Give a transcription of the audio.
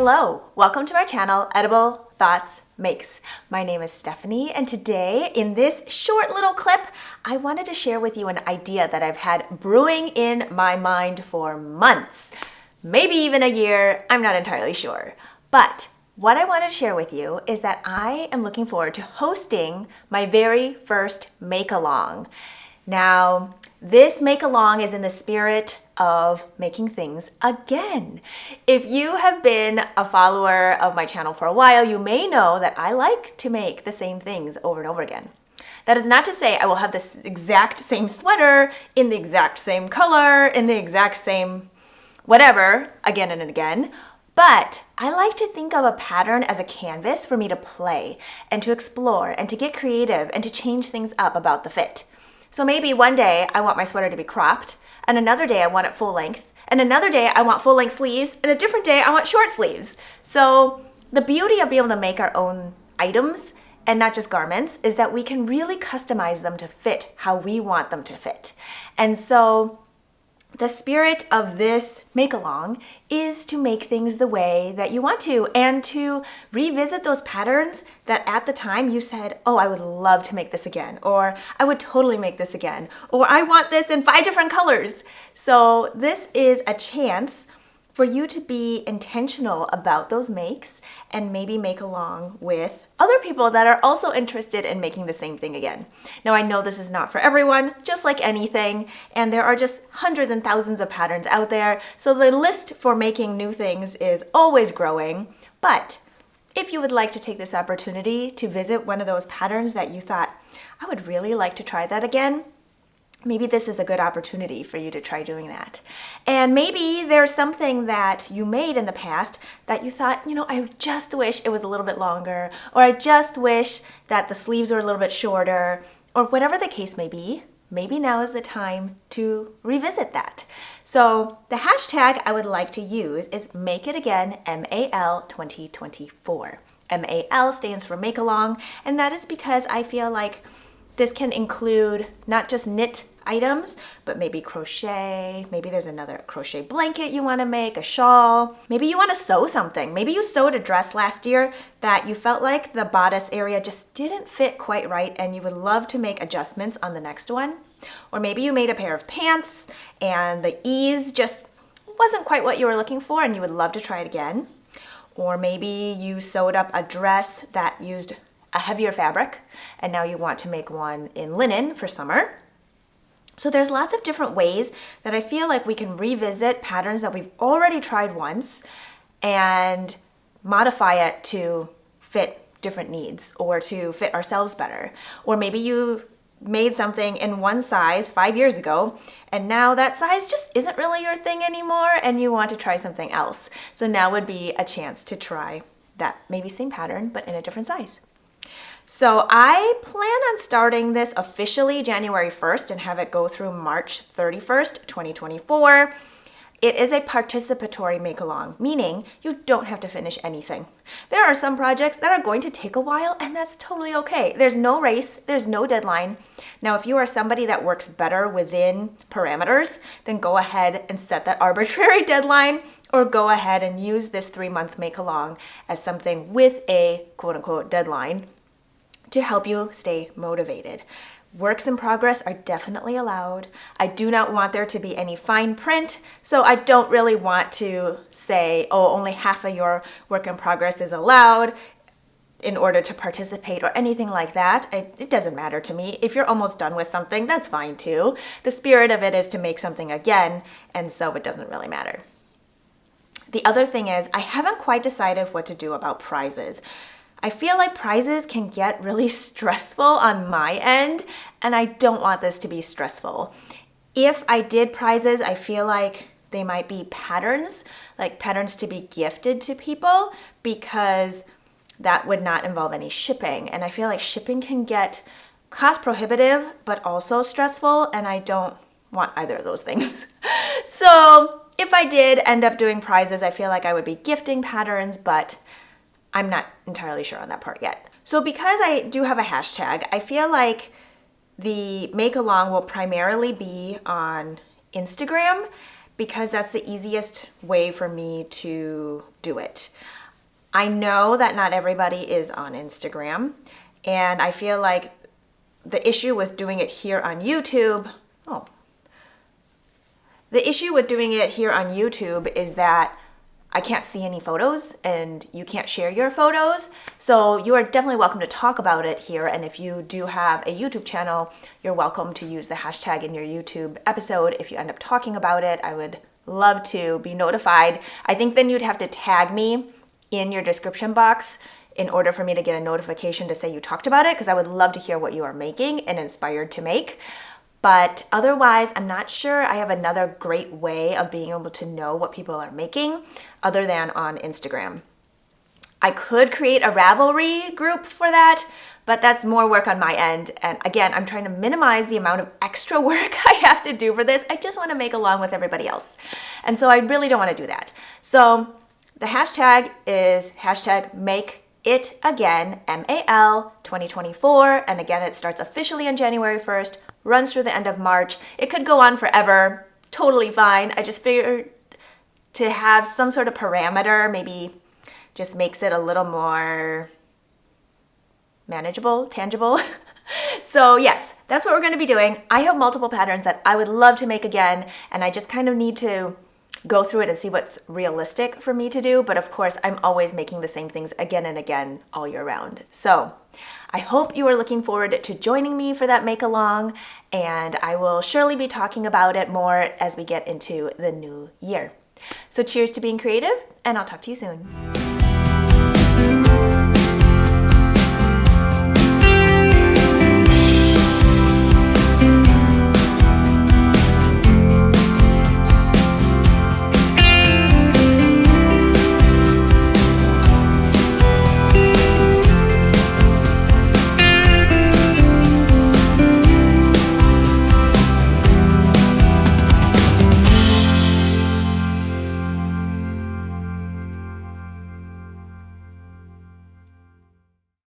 Hello, welcome to my channel, Edible Thoughts Makes. My name is Stephanie, and today in this short little clip, I wanted to share with you an idea that I've had brewing in my mind for months, maybe even a year, I'm not entirely sure. But what I wanted to share with you is that I am looking forward to hosting my very first make-along. Now, this make-along is in the spirit of making things again. If you have been a follower of my channel for a while, you may know that I like to make the same things over and over again. That is not to say I will have this exact same sweater in the exact same color, in the exact same whatever, again and again. But I like to think of a pattern as a canvas for me to play and to explore and to get creative and to change things up about the fit. So maybe one day I want my sweater to be cropped, and another day I want it full length, and another day I want full length sleeves, and a different day I want short sleeves. So the beauty of being able to make our own items and not just garments is that we can really customize them to fit how we want them to fit. And so the spirit of this make-along is to make things the way that you want to and to revisit those patterns that at the time you said, oh, I would love to make this again, or I would totally make this again, or I want this in 5 different colors. So this is a chance for you to be intentional about those makes and maybe make along with other people that are also interested in making the same thing again. Now, I know this is not for everyone, just like anything, and there are just hundreds and thousands of patterns out there, so the list for making new things is always growing. But if you would like to take this opportunity to visit one of those patterns that you thought, I would really like to try that again, maybe this is a good opportunity for you to try doing that. And maybe there's something that you made in the past that you thought, I just wish it was a little bit longer, or I just wish that the sleeves were a little bit shorter, or whatever the case may be. Maybe now is the time to revisit that. So the hashtag I would like to use is Make It Again MAL 2024. MAL stands for Make Along, and that is because I feel like this can include not just knit items, but maybe crochet. Maybe there's another crochet blanket you want to make, a shawl. Maybe you want to sew something. Maybe you sewed a dress last year that you felt like the bodice area just didn't fit quite right and you would love to make adjustments on the next one. Or maybe you made a pair of pants and the ease just wasn't quite what you were looking for and you would love to try it again. Or maybe you sewed up a dress that used a heavier fabric and now you want to make one in linen for summer. So there's lots of different ways that I feel like we can revisit patterns that we've already tried once and modify it to fit different needs or to fit ourselves better. Or maybe you made something in one size 5 years ago and now that size just isn't really your thing anymore and you want to try something else. So now would be a chance to try that maybe same pattern but in a different size. So I plan on starting this officially January 1st and have it go through March 31st, 2024. It is a participatory make-along, meaning you don't have to finish anything. There are some projects that are going to take a while, and that's totally okay. There's no race, there's no deadline. Now, if you are somebody that works better within parameters, then go ahead and set that arbitrary deadline, or go ahead and use this 3-month make-along as something with a quote-unquote deadline to help you stay motivated. Works in progress are definitely allowed. I do not want there to be any fine print, so I don't really want to say, oh, only half of your work in progress is allowed in order to participate or anything like that. It doesn't matter to me. If you're almost done with something, that's fine too. The spirit of it is to make something again, and so it doesn't really matter. The other thing is, I haven't quite decided what to do about prizes. I feel like prizes can get really stressful on my end, and I don't want this to be stressful. If I did prizes, I feel like they might be patterns, like patterns to be gifted to people, because that would not involve any shipping. And I feel like shipping can get cost prohibitive, but also stressful, and I don't want either of those things. So if I did end up doing prizes, I feel like I would be gifting patterns, but I'm not entirely sure on that part yet. So because I do have a hashtag, I feel like the make along will primarily be on Instagram because that's the easiest way for me to do it. I know that not everybody is on Instagram, and I feel like the issue with doing it here on YouTube, is that I can't see any photos and you can't share your photos. So you are definitely welcome to talk about it here. And if you do have a YouTube channel, you're welcome to use the hashtag in your YouTube episode. If you end up talking about it, I would love to be notified. I think then you'd have to tag me in your description box in order for me to get a notification to say you talked about it, because I would love to hear what you are making and inspired to make. But otherwise, I'm not sure I have another great way of being able to know what people are making other than on Instagram. I could create a Ravelry group for that, but that's more work on my end. And again, I'm trying to minimize the amount of extra work I have to do for this. I just want to make along with everybody else. And so I really don't want to do that. So the hashtag is hashtag make it again, MAL 2024. And again, it starts officially on January 1st, runs through the end of March. It could go on forever, totally fine. I just figured to have some sort of parameter maybe just makes it a little more manageable, tangible. So yes, that's what we're going to be doing. I have multiple patterns that I would love to make again, and I just kind of need to go through it and see what's realistic for me to do. But of course, I'm always making the same things again and again all year round. So I hope you are looking forward to joining me for that make along, and I will surely be talking about it more as we get into the new year. So cheers to being creative, and I'll talk to you soon.